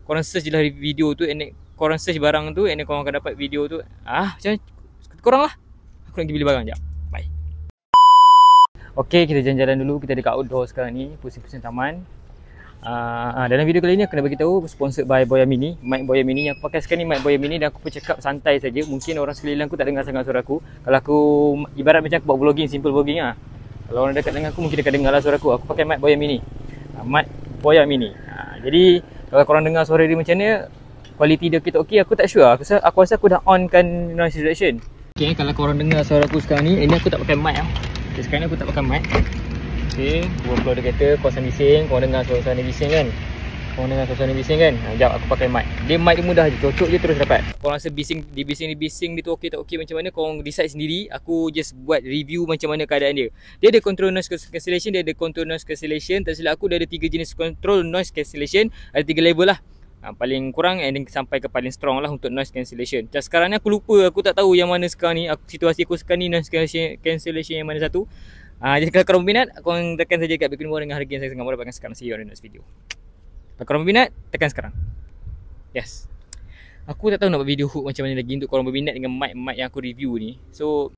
korang search je lah video tu, and then korang search barang tu, and then korang akan dapat video tu. Macam korang lah. Aku nak pergi beli barang sekejap. Bye. Okay, kita jalan-jalan dulu. Kita dekat outdoor sekarang ni, pusing-pusing taman. Dalam video kali ni aku nak bagi tahu sponsored by Boya Mini. Mic Boya Mini yang aku pakai sekarang ni, mic Boya Mini, dan aku bercakap santai saja. Mungkin orang sekeliling aku tak dengar sangat suara aku. Kalau aku ibarat macam aku buat vlogging, simple vlogging lah. Kalau orang dekat dengan aku mungkin dia akan dengar lah suara aku. Aku pakai mic Boya Mini. Mic Boya Mini. Jadi kalau korang dengar suara dia macam ni, kualiti dia okey, aku tak sure. Aku rasa aku dah on kan noise reduction. Okay, kalau korang dengar suara aku sekarang ni, ini aku tak pakai mic lah. Okay, sekarang ni aku tak pakai mic. Okay, aku keluar dari kereta, kawasan bising. Korang dengar suasana bising kan? Sekejap aku pakai mic. Dia mic dia mudah je, cocok je terus dapat. Korang rasa bising dia tu okey tak okey macam mana, korang decide sendiri. Aku just buat review macam mana keadaan dia. Dia ada control noise cancellation, dia ada control noise cancellation. Tak silap aku dia ada 3 jenis control noise cancellation. Ada 3 level lah. Paling kurang and then sampai ke paling strong lah untuk noise cancellation. Macam sekarang ni aku lupa, aku tak tahu yang mana sekarang ni. Situasi aku sekarang ni noise cancellation yang mana satu. Jadi kalau korang berminat, korang tekan saja kat Bitcoin dengan harga yang saya sangat murah. Dapatkan sekarang. See you on the next video. Kalau korang berminat, tekan sekarang. Yes. Aku tak tahu nak buat video hook macam mana lagi untuk korang berminat dengan mic yang aku review ni. So